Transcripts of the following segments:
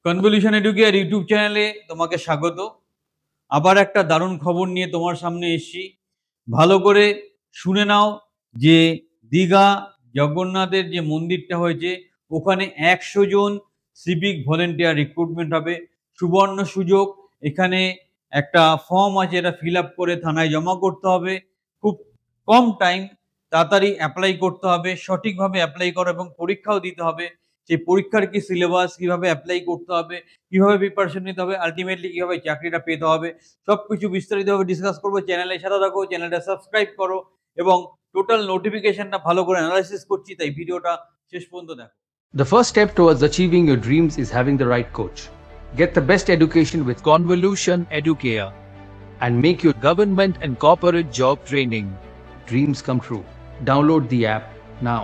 Convolution educare YouTube চ্যানেলে তোমাকে স্বাগত। আবার একটা দারুণ খবর নিয়ে তোমার সামনে এসেছি। ভালো করে শুনে নাও যে দীঘা জগন্নাথের যে মন্দিরটা হয়েছে ওখানে 100 জন সিভিক ভলেন্টিয়ার রিক্রুটমেন্ট হবে। সুবর্ণ সুযোগ। এখানে একটা ফর্ম আছে, এটা ফিল আপ করে থানায় জমা করতে হবে। খুব কম টাইম, তাড়াতাড়ি অ্যাপ্লাই করতে হবে, সঠিকভাবে অ্যাপ্লাই করো এবং পরীক্ষাও দিতে হবে। সেই পরীক্ষার কি সিলেবাস, কিভাবে অ্যাপ্লাই করতে হবে, কিভাবে প্রিপারেশন নিতে হবে, আলটিমেটলি কিভাবে চাকরিটা পেতে হবে, সবকিছু বিস্তারিতভাবে ডিসকাস করবো। চ্যানেলের সাথে থাকো, চ্যানেলটা সাবস্ক্রাইব করো এবং টোটাল নোটিফিকেশনটা ভালো করে অ্যানালাইসিস করছি, তাই ভিডিওটা শেষ পর্যন্ত দেখো। The first step towards achieving your dreams is having the right coach. Get the best education with Convolution Educare. and make your government and corporate job training dreams come true. Download the app now.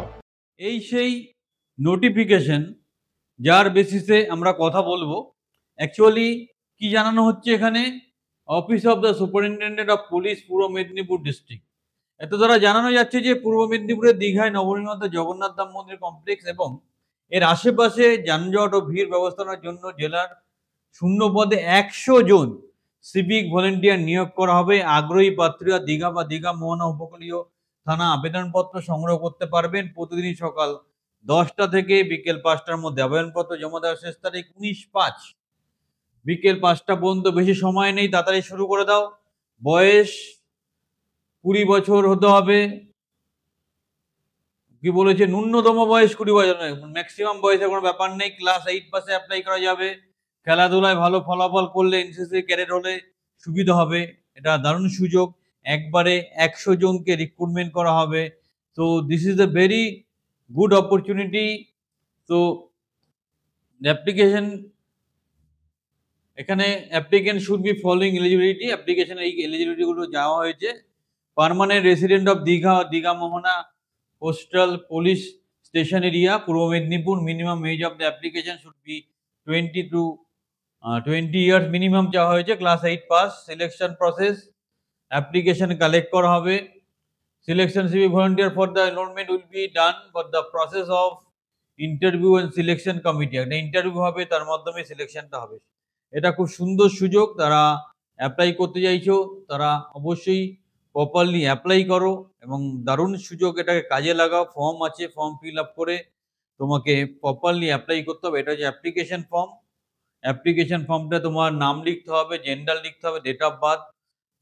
এই সেই notification যার বেসিসে আমরা কথা বলবো। Actually কি জানানো হচ্ছে এখানে, office of the superintendent of police Purba Medinipur district. এত দ্বারা জানানো যাচ্ছে যে পূর্ব মেদিনীপুরের দীঘায় নবনির্মিত জগন্নাথ ধাম মন্দির কমপ্লেক্স এবং এর আশেপাশে যানজট ও ভিড় ব্যবস্থাপনার জন্য জেলার শূন্য পদে 100 জন সিভিক ভলেন্টিয়ার নিয়োগ করা হবে। আগ্রহী প্রার্থীরা দীঘা বা দীঘা মোহনা উপকূলীয় থানা আবেদনপত্র সংগ্রহ করতে পারবেন। প্রতিদিন সকাল 10টা থেকে বিকেল 5টার মধ্যে। আবেদনপত্র জমা দেওয়ার শেষ তারিখ 19/5 বিকেল 5টা পর্যন্ত। বেশি সময় নেই, তাড়াতাড়ি শুরু করে দাও। বয়স 20 বছর হতে হবে। কি বলেছে, ন্যূনতম বয়স 20 বছর নয়, ম্যাক্সিমাম বয়সের কোনো ব্যাপার নেই। ক্লাস 8 পাসে অ্যাপ্লাই করা যাবে। খেলাধুলায় ভালো ফলাফল করলে এনসিসি ক্যাডেট হলে সুবিধা হবে। এটা দারুণ সুযোগ। একবারে 100 জনকে রিক্রুটমেন্ট করা হবে। তো this is a very good opportunity. তো অ্যাপ্লিকেশন, এখানে applicant should be following eligibility. অ্যাপ্লিকেশনে এই এলিজিবিলিটিগুলো যাওয়া হয়েছে। Permanent resident of Digha, Digha Mohana coastal police station area, Purba Medinipur. Minimum age of the application should be 20 years minimum চাওয়া হয়েছে। Class 8 pass. Selection process, application collect করা হবে। Selection civic volunteer for the enrolment will be done for the process of interview and selection committee. একটা interview হবে, তার মাধ্যমে সিলেকশনটা হবে। এটা খুব সুন্দর সুযোগ। তারা অ্যাপ্লাই করতে চাইছো তারা অবশ্যই প্রপারলি অ্যাপ্লাই করো এবং দারুণ সুযোগ, এটাকে কাজে লাগাও। ফর্ম আছে, ফর্ম ফিল আপ করে তোমাকে প্রপারলি অ্যাপ্লাই করতে হবে। এটা হচ্ছে অ্যাপ্লিকেশন ফর্ম। অ্যাপ্লিকেশন ফর্মটা তোমার নাম লিখতে হবে, জেন্ডার লিখতে হবে, ডেট অফ বার্থ,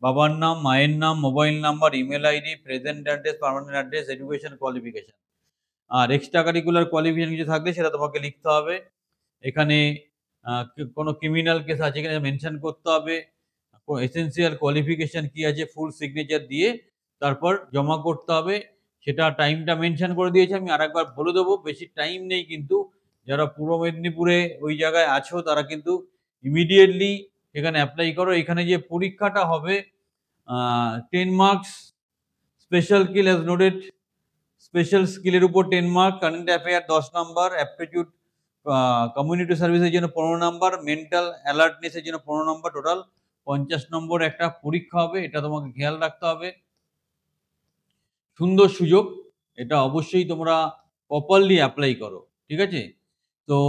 বাবার নাম, মায়ের নাম, mobile number, email ID, present address, permanent address, education qualification. আর এক্সট্রা কারিকুলার কোয়ালিফিকেশন কিছু থাকলে সেটা তোমাকে লিখতে হবে। এখানে কোনো ক্রিমিনাল কেস আছে কিনা মেনশন করতে হবে। এসেন্সিয়াল কোয়ালিফিকেশন কি আছে ফুল সিগনেচার দিয়ে তারপর জমা করতে হবে। সেটা টাইমটা মেনশন করে দিয়েছে, আমি আরেকবার বলে দেবো। বেশি টাইম নেই কিন্তু। যারা পূর্ব মেদিনীপুরে ওই জায়গায় আছো তারা কিন্তু ইমিডিয়েটলি এখানে অ্যাপ্লাই করো। এখানে যে পরীক্ষাটা হবে 10 marks special skill as noted, special স্কিলের উপর 10 mark, current affair 10 number, aptitude community সার্ভিসের জন্য 15 নাম্বার, মেন্টাল অ্যালার্টনেসের জন্য 15 নাম্বার, টোটাল 50 নম্বর একটা পরীক্ষা হবে। এটা তোমাকে খেয়াল রাখতে হবে। সুন্দর সুযোগ, এটা অবশ্যই তোমরা প্রপারলি অ্যাপ্লাই করো, ঠিক আছে? তো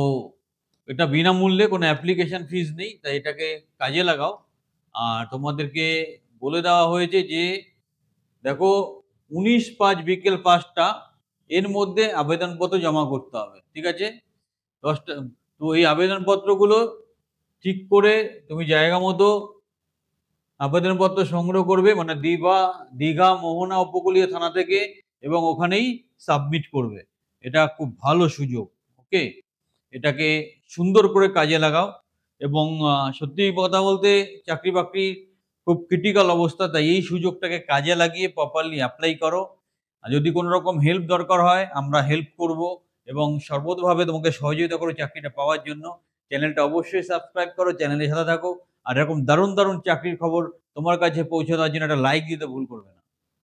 এটা বিনামূল্যে, কোনো অ্যাপ্লিকেশন ফিস নেই, তাই এটাকে কাজে লাগাও। আর তোমাদেরকে বলে দেওয়া হয়েছে যে দেখো 19/5 বিকেল 5টা এর মধ্যে আবেদনপত্র জমা করতে হবে, ঠিক আছে? 10টা। তো এই আবেদনপত্রগুলো ঠিক করে তুমি জায়গা মতো আবেদনপত্র সংগ্রহ করবে, মানে দীঘা মোহনা উপকূলীয় থানা থেকে, এবং ওখানেই সাবমিট করবে। এটা খুব ভালো সুযোগ, ওকে? এটাকে সুন্দর করে কাজে লাগাও। এবং সত্যি কথা বলতে চাকরি বাকরি খুব ক্রিটিক্যাল অবস্থা, তাই এই সুযোগটাকে কাজে লাগিয়ে প্রপারলি অ্যাপ্লাই করো। আর যদি কোনো রকম হেল্প দরকার হয় আমরা হেল্প করব এবং সর্বতভাবে তোমাকে সহযোগিতা করো চাকরিটা পাওয়ার জন্য। চ্যানেলটা অবশ্যই সাবস্ক্রাইব করো, চ্যানেলের সাথে থাকো। আর এরকম দারুণ দারুণ চাকরির খবর তোমার কাছে পৌঁছে দেওয়ার জন্য একটা লাইক দিতে ভুল করবে না।